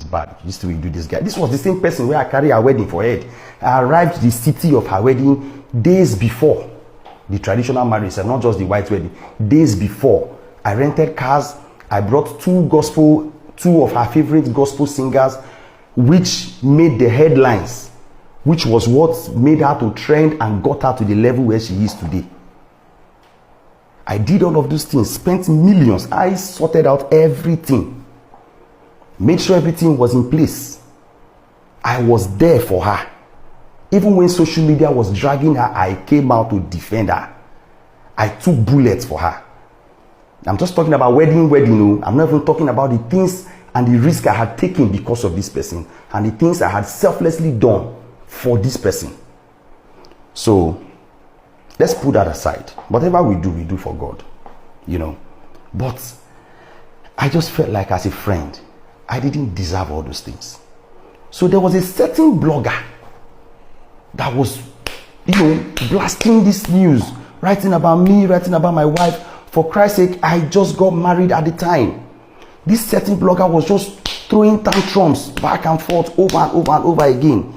bad. You used to do this guy. This was the same person where I carried her wedding for head. I arrived to the city of her wedding days before the traditional marriage, and not just the white wedding. Days before, I rented cars. I brought two of her favorite gospel singers, which made the headlines, which was what made her to trend and got her to the level where she is today. I did all of those things, spent millions. I sorted out everything, made sure everything was in place. I was there for her. Even when social media was dragging her, I came out to defend her. I took bullets for her. I'm just talking about wedding. No. I'm not even talking about the things and the risk I had taken because of this person, and the things I had selflessly done for this person. So let's put that aside. Whatever we do for God, But I just felt like, as a friend, I didn't deserve all those things. So there was a certain blogger that was, blasting this news, writing about me, writing about my wife. For Christ's sake, I just got married at the time. This certain blogger was just throwing tantrums back and forth over and over and over again.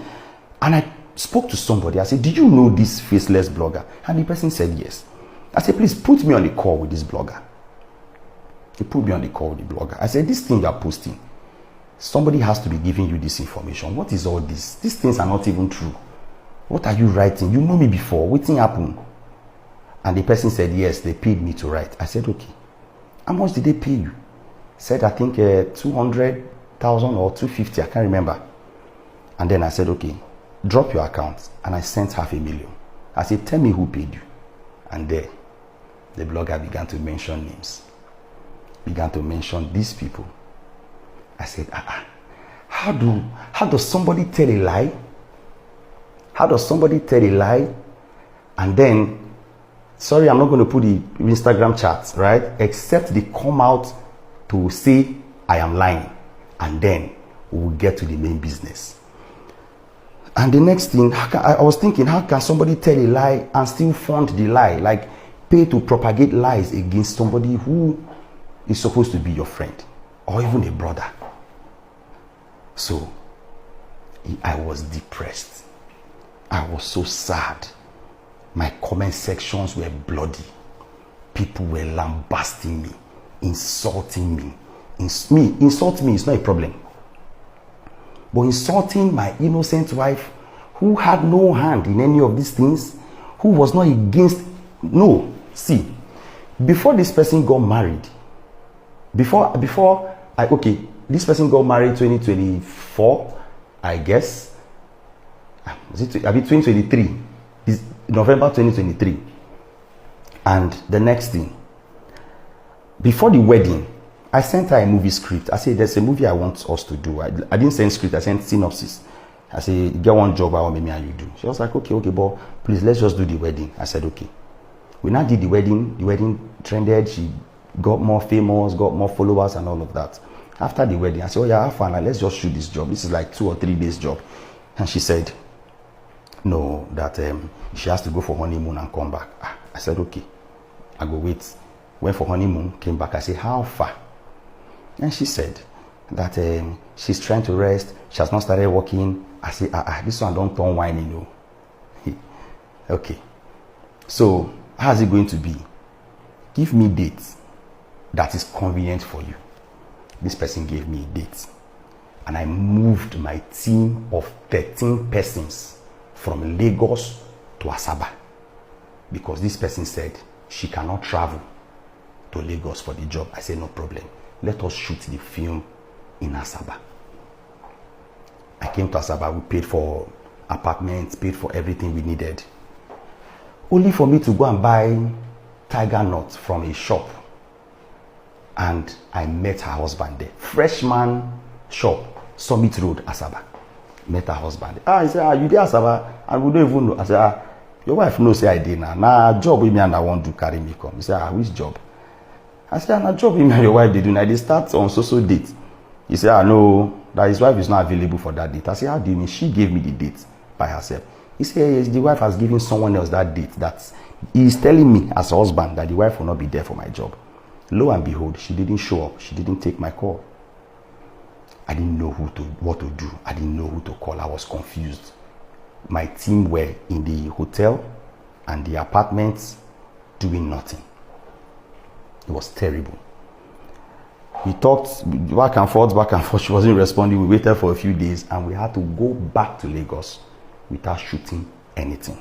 And I spoke to somebody. I said, "Did you know this faceless blogger?" And the person said yes. I said, "Please put me on the call with this blogger." He put me on the call with the blogger. I said, "This thing you are posting, somebody has to be giving you this information. What is all this? These things are not even true. What are you writing? You know me before. What thing happened?" And the person said, "Yes, they paid me to write." I said, "Okay. How much did they pay you?" Said, "I think 200,000 or 250, I can't remember." And then I said, "Okay, drop your account." And I sent $500,000. I said, "Tell me who paid you." And there, the blogger began to mention names. Began to mention these people. I said, how does somebody tell a lie? How does somebody tell a lie? And then, sorry, I'm not going to put the Instagram chats, right? Except they come out to say I am lying. And then we'll get to the main business. And the next thing, I was thinking, how can somebody tell a lie and still fund the lie? Like, pay to propagate lies against somebody who is supposed to be your friend or even a brother. So I was depressed. I was so sad. My comment sections were bloody. People were lambasting me, insulting me. Insult me is not a problem. But insulting my innocent wife, who had no hand in any of these things, who was not against. No, see, before this person got married, this person got married 2024, I guess. Was it 2023? It's November 2023. And the next thing, before the wedding, I sent her a movie script. I said, "There's a movie I want us to do." I didn't send script, I sent synopsis. I said, "Get one job, I want me and you do." She was like, okay, but please, let's just do the wedding. I said, okay. We now did the wedding. The wedding trended. She got more famous, got more followers and all of that. After the wedding, I said, "Oh yeah, have fun. Let's just shoot this job. This is like 2 or 3 days job." And she said, no, that she has to go for honeymoon and come back. I said, okay, I go wait. Went for honeymoon, came back. I said, "How far?" And she said that she's trying to rest. She has not started working. I said, this one don't turn wine, Okay. So, how's it going to be? Give me dates that is convenient for you. This person gave me a date. And I moved my team of 13 persons from Lagos to Asaba. Because this person said she cannot travel to Lagos for the job. I said, no problem. Let us shoot the film in Asaba. I came to Asaba. We paid for apartments, paid for everything we needed. Only for me to go and buy tiger nuts from a shop. And I met her husband there. Freshman shop, Summit Road, Asaba. Met her husband there. He said, "You there, Asaba?" And we don't even know. I said, "Your wife knows say I did now. Nah, job with me and I want to carry me come." He said, "Which job?" I said, "A job with me and your wife they do now. They start on so date." He said, "No, that his wife is not available for that date." I said, "How do you mean?" She gave me the date by herself. He said, "Yes, the wife has given someone else that date. That he is telling me as a husband that the wife will not be there for my job." Lo and behold, she didn't show up. She didn't take my call. I didn't know what to do. I didn't know who to call. I was confused. My team were in the hotel and the apartments doing nothing. It was terrible. We talked back and forth. She wasn't responding. We waited for a few days and we had to go back to Lagos without shooting anything.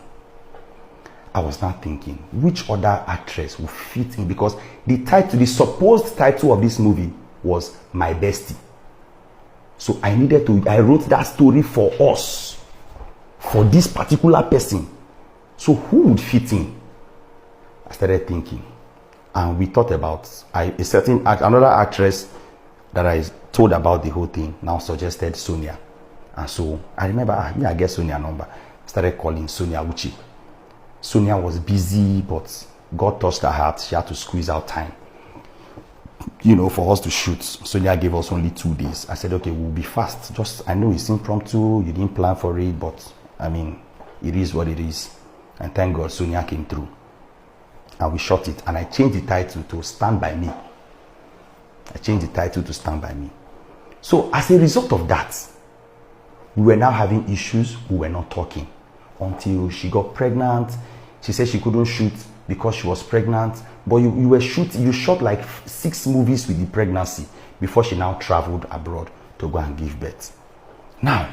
I was now thinking, which other actress would fit in? Because the supposed title of this movie was My Bestie. So I wrote that story for us, for this particular person. So who would fit in? I started thinking. And we thought about another actress that I told about the whole thing now suggested Sonia. And so I remember, I get Sonia number. Started calling Sonia Uchi. Sonia was busy, but God touched her heart. She had to squeeze out time, for us to shoot. Sonia gave us only 2 days. I said, okay, we'll be fast. I know it's impromptu. You didn't plan for it, but it is what it is. And thank God Sonia came through. And we shot it. And I changed the title to Stand By Me. So as a result of that, we were now having issues. We were not talking until she got pregnant. She said she couldn't shoot because she was pregnant. But you shot like 6 movies with the pregnancy before she now traveled abroad to go and give birth. Now,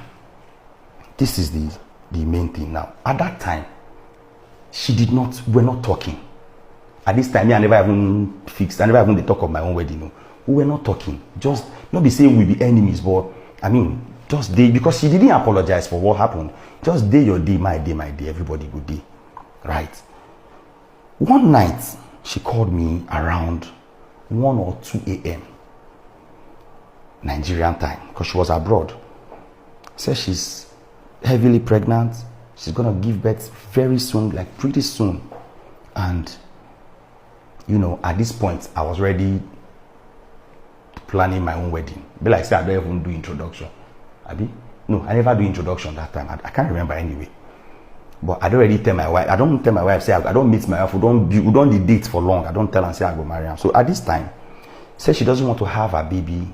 this is the main thing now. At that time, we're not talking. At this time, I never even talk of my own wedding. We were not talking. Just not be saying we be enemies, but just day, because she didn't apologize for what happened. Just day your day, my day, everybody good day. Right. One night, she called me around 1 or 2 a.m. Nigerian time, because she was abroad. Said she's heavily pregnant. She's going to give birth very soon, like pretty soon. And, at this point, I was already planning my own wedding. Be like, say, I don't even do introduction. No, I never do introduction that time. I can't remember anyway. But I don't really tell my wife. I don't tell my wife, say, I don't meet my wife. We don't date for long. I don't tell her, say, I go marry her. So at this time, said she doesn't want to have a baby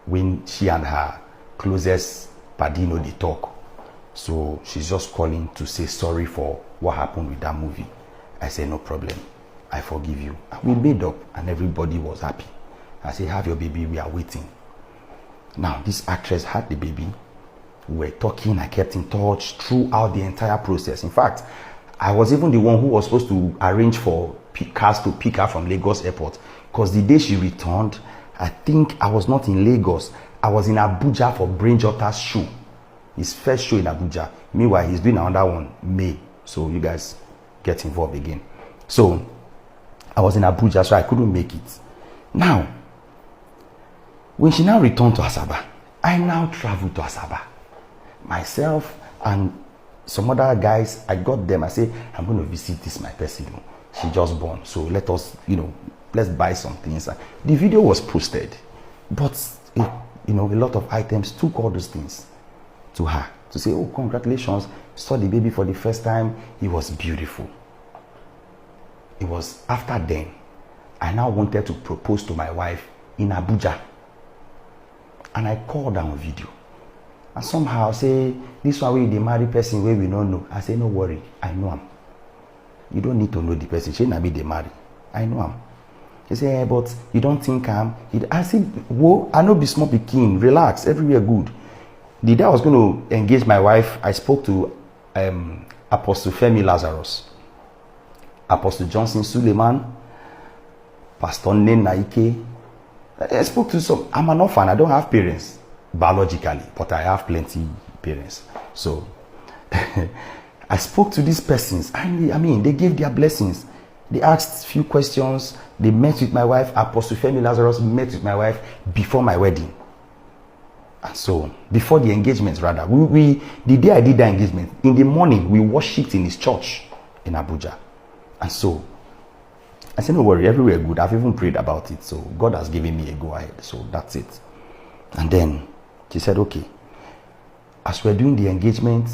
when she and her closest padino, they talk. So she's just calling to say sorry for what happened with that movie. I said, no problem. I forgive you. And we made up and everybody was happy. I said, have your baby. We are waiting. Now, this actress had the baby. We were talking. I kept in touch throughout the entire process. In fact, I was even the one who was supposed to arrange for cars to pick her from Lagos airport. Because the day she returned, I think I was not in Lagos. I was in Abuja for Brain Jotta's show. His first show in Abuja. Meanwhile, he's doing another one, May. So you guys get involved again. So I was in Abuja, so I couldn't make it. Now, when she now returned to Asaba, I now traveled to Asaba. Myself and some other guys, I got them. I say, I'm going to visit this my person. She just born. So let us, let's buy some things. The video was posted. But, a lot of items took all those things to her. To say, oh, congratulations. Saw the baby for the first time. It was beautiful. It was after then, I now wanted to propose to my wife in Abuja. And I called her on video. And somehow say, this one way the married person where we don't know. I say, no worry, I know him. You don't need to know the person. She not be the married. I know him. He say, yeah, but you don't think I'm. I said, whoa, I know be small pikin, relax, everywhere good. The day I was going to engage my wife, I spoke to Apostle Femi Lazarus, Apostle Johnson Suleiman, Pastor Nen Naike. I spoke to some. I'm an orphan. I don't have parents biologically, but I have plenty parents. So I spoke to these persons. They gave their blessings. They asked a few questions. They met with my wife. Apostle Femi Lazarus met with my wife before my wedding. And so, before the engagement, rather, the day I did the engagement, in the morning, we worshipped in his church in Abuja. And so, I said, no worry, everywhere good. I've even prayed about it. So, God has given me a go ahead. So, that's it. And then, she said, okay. As we're doing the engagement,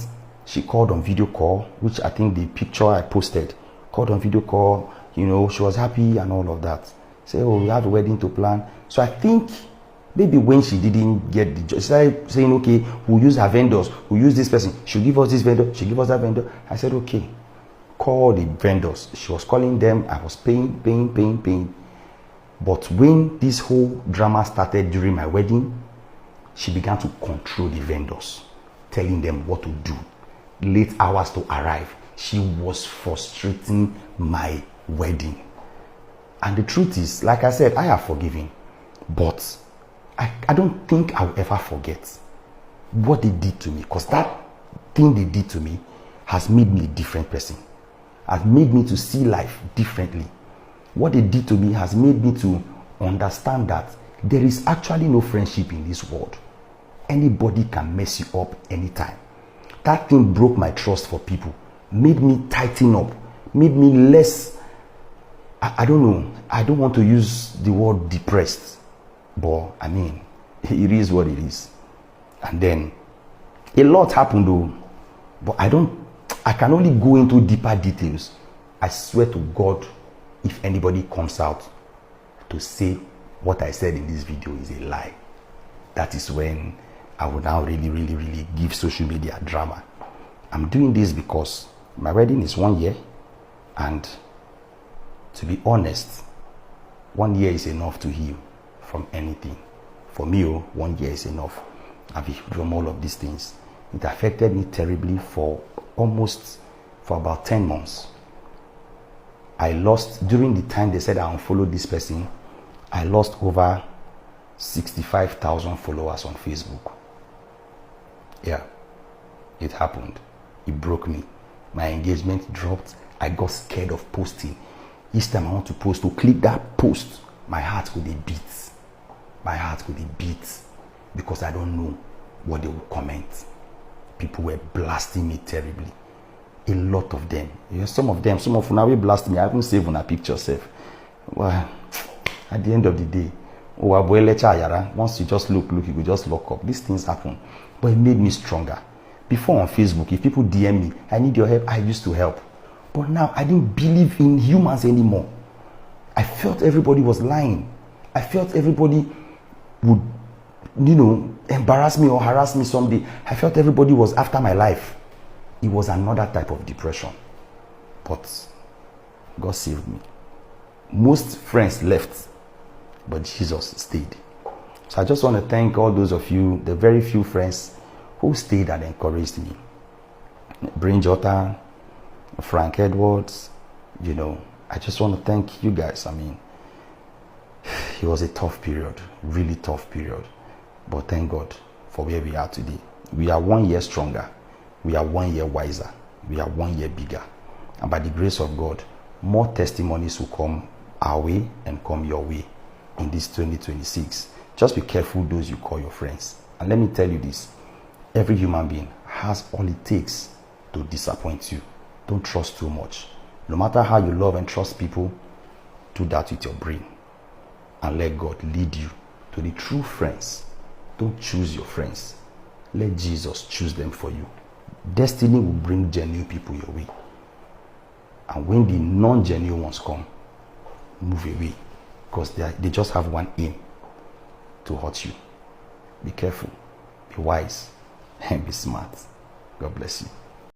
she called on video call, which I think the picture I posted, called on video call, she was happy and all of that. Say, oh, we have a wedding to plan. So, I think Maybe when she didn't get the job, she started saying, okay, we'll use her vendors, we'll use this person, she'll give us this vendor, she'll give us that vendor. I said, okay, call the vendors. She was calling them, I was paying. But when this whole drama started during my wedding, she began to control the vendors, telling them what to do, late hours to arrive. She was frustrating my wedding. And the truth is, like I said, I have forgiven, but I don't think I'll ever forget what they did to me, because that thing they did to me has made me a different person, has made me to see life differently. What they did to me has made me to understand that there is actually no friendship in this world. Anybody can mess you up anytime. That thing broke my trust for people, made me tighten up, made me less, I don't know, I don't want to use the word depressed, but I mean, it is what it is. And then a lot happened though, but I can only go into deeper details. I swear to God, if anybody comes out to say what I said in this video is a lie, that is when I will now really give social media drama. I'm doing this because my wedding is 1 year, and to be honest, 1 year is enough to heal from anything. For me, 1 year is enough. I've healed from all of these things. It affected me terribly for about 10 months. I lost, during the time they said I unfollowed this person, I lost over 65,000 followers on Facebook. Yeah, it happened. It broke me. My engagement dropped. I got scared of posting. Each time I want to post, to click that post, my heart could beat. My heart could beat, because I don't know what they will comment. People were blasting me terribly. A lot of them. Yeah, some of them will blast me. I haven't saved on a picture self. Well, at the end of the day, once you just look, you will just lock up. These things happen. But it made me stronger. Before on Facebook, if people DM me, I need your help, I used to help. But now I didn't believe in humans anymore. I felt everybody was lying. I felt everybody would, embarrass me or harass me someday. I felt everybody was after my life. It was another type of depression. But God saved me. Most friends left, but Jesus stayed. So I just want to thank all those of you, the very few friends who stayed and encouraged me. Brain Jota, Frank Edwards, I just want to thank you guys. I mean, it was a tough period, really tough period. But thank God for where we are today. We are 1 year stronger. We are 1 year wiser. We are 1 year bigger. And by the grace of God, more testimonies will come our way and come your way in this 2026. Just be careful those you call your friends. And let me tell you this, every human being has all it takes to disappoint you. Don't trust too much. No matter how you love and trust people, do that with your brain. And let God lead you to the true friends. Don't choose your friends. Let Jesus choose them for you. Destiny will bring genuine people your way. And when the non-genuine ones come, move away. Because they just have one aim: to hurt you. Be careful, be wise, and be smart. God bless you.